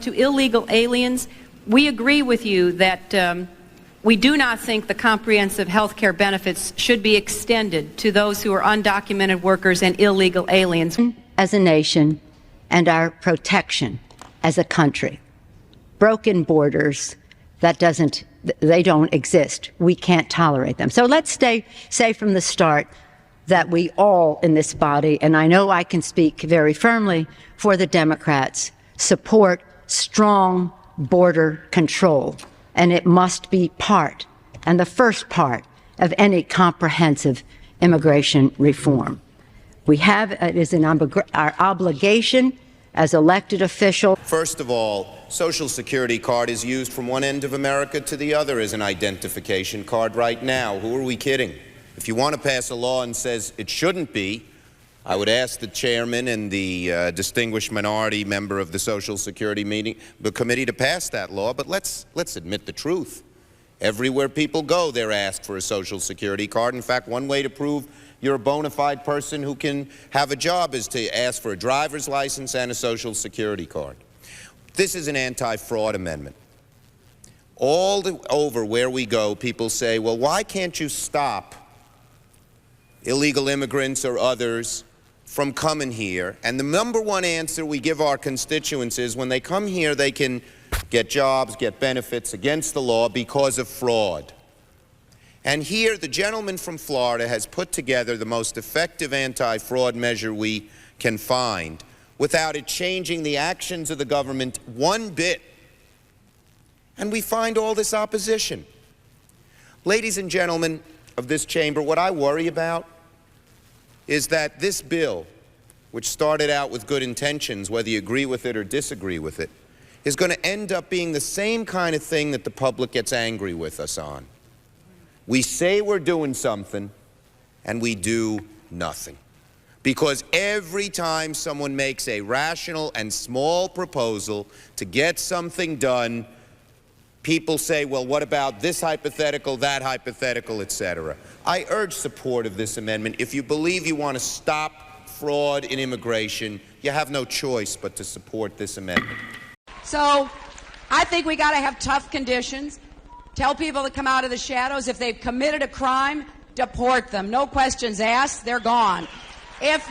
to illegal aliens, we agree with you that we do not think the comprehensive health care benefits should be extended to those who are undocumented workers and illegal aliens. As a nation and our protection as a country, broken borders, they don't exist. We can't tolerate them. So let's say from the start that we all in this body, and I know I can speak very firmly for the Democrats, support strong border control. And it must be part, and the first part, of any comprehensive immigration reform. It is our obligation as elected officials. First of all, Social Security card is used from one end of America to the other as an identification card right now. Who are we kidding? If you want to pass a law and says it shouldn't be, I would ask the chairman and the distinguished minority member of the Social Security committee to pass that law, but let's admit the truth. Everywhere people go, they're asked for a Social Security card. In fact, one way to prove you're a bona fide person who can have a job is to ask for a driver's license and a Social Security card. This is an anti-fraud amendment. Over where we go, people say, well, why can't you stop illegal immigrants or others from coming here? And the number one answer we give our constituents is when they come here, they can get jobs, get benefits against the law because of fraud. And here, the gentleman from Florida has put together the most effective anti-fraud measure we can find without it changing the actions of the government one bit. And we find all this opposition. Ladies and gentlemen of this chamber, what I worry about is that this bill, which started out with good intentions, whether you agree with it or disagree with it, is going to end up being the same kind of thing that the public gets angry with us on. We say we're doing something, and we do nothing. Because every time someone makes a rational and small proposal to get something done, people say, well, what about this hypothetical, that hypothetical, etc. I urge support of this amendment. If you believe you want to stop fraud in immigration, you have no choice but to support this amendment. So I think we got to have tough conditions. Tell people to come out of the shadows. If they've committed a crime, deport them. No questions asked. They're gone. If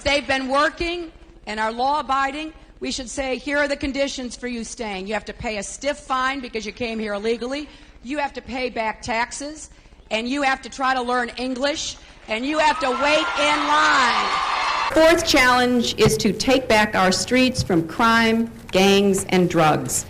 they've been working and are law-abiding, we should say, here are the conditions for you staying. You have to pay a stiff fine because you came here illegally. You have to pay back taxes. And you have to try to learn English. And you have to wait in line. Fourth challenge is to take back our streets from crime, gangs, and drugs.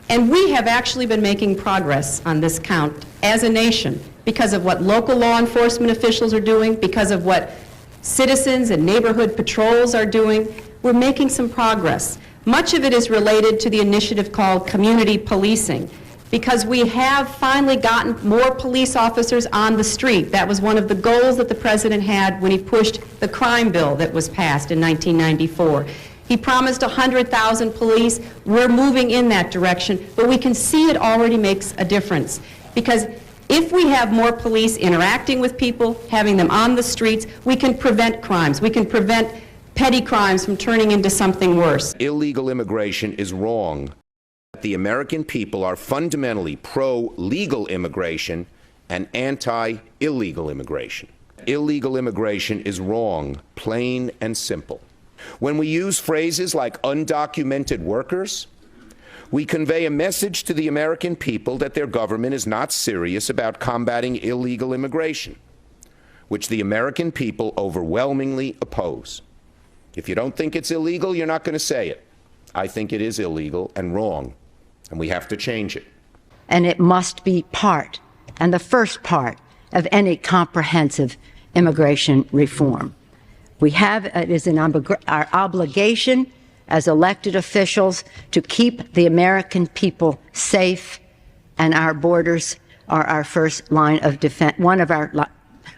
And we have actually been making progress on this count as a nation because of what local law enforcement officials are doing, because of what citizens and neighborhood patrols are doing. We're making some progress. Much of it is related to the initiative called community policing, because we have finally gotten more police officers on the street. That was one of the goals that the president had when he pushed the crime bill that was passed in 1994. He promised 100,000 police. We're moving in that direction, but we can see it already makes a difference. Because if we have more police interacting with people, having them on the streets, we can prevent crimes. We can prevent petty crimes from turning into something worse. Illegal immigration is wrong. The American people are fundamentally pro-legal immigration and anti-illegal immigration. Illegal immigration is wrong, plain and simple. When we use phrases like undocumented workers, we convey a message to the American people that their government is not serious about combating illegal immigration, which the American people overwhelmingly oppose. If you don't think it's illegal, you're not going to say it. I think it is illegal and wrong, and we have to change it. And it must be part, and the first part, of any comprehensive immigration reform. It is our obligation as elected officials to keep the American people safe, and our borders are our first line of defense, one of our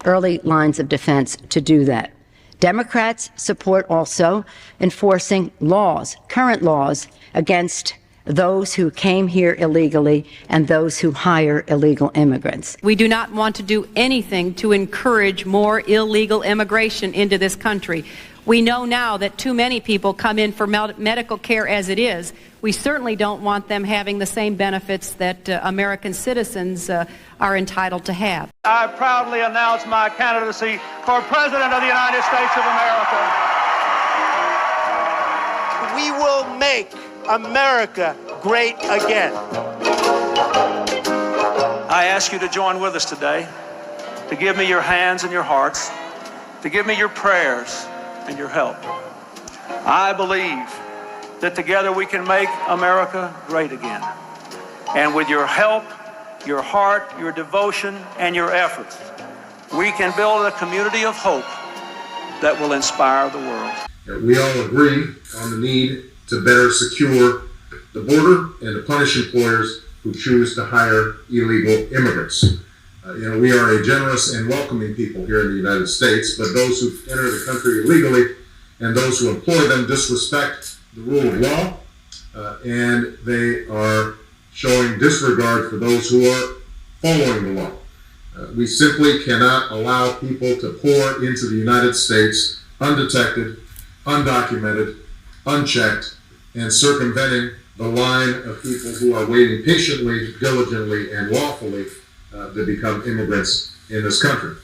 early lines of defense to do that. Democrats support also enforcing laws, current laws, against those who came here illegally and those who hire illegal immigrants. We do not want to do anything to encourage more illegal immigration into this country. We know now that too many people come in for medical care as it is. We certainly don't want them having the same benefits that American citizens are entitled to have. I proudly announce my candidacy for President of the United States of America. We will make America great again. I ask you to join with us today, to give me your hands and your hearts, to give me your prayers and your help. I believe that together we can make America great again. And with your help, your heart, your devotion, and your efforts, we can build a community of hope that will inspire the world. We all agree on the need to better secure the border and to punish employers who choose to hire illegal immigrants. We are a generous and welcoming people here in the United States, but those who enter the country illegally and those who employ them disrespect the rule of law, and they are showing disregard for those who are following the law. We simply cannot allow people to pour into the United States undetected, undocumented, unchecked, and circumventing the line of people who are waiting patiently, diligently, and lawfully to become immigrants in this country.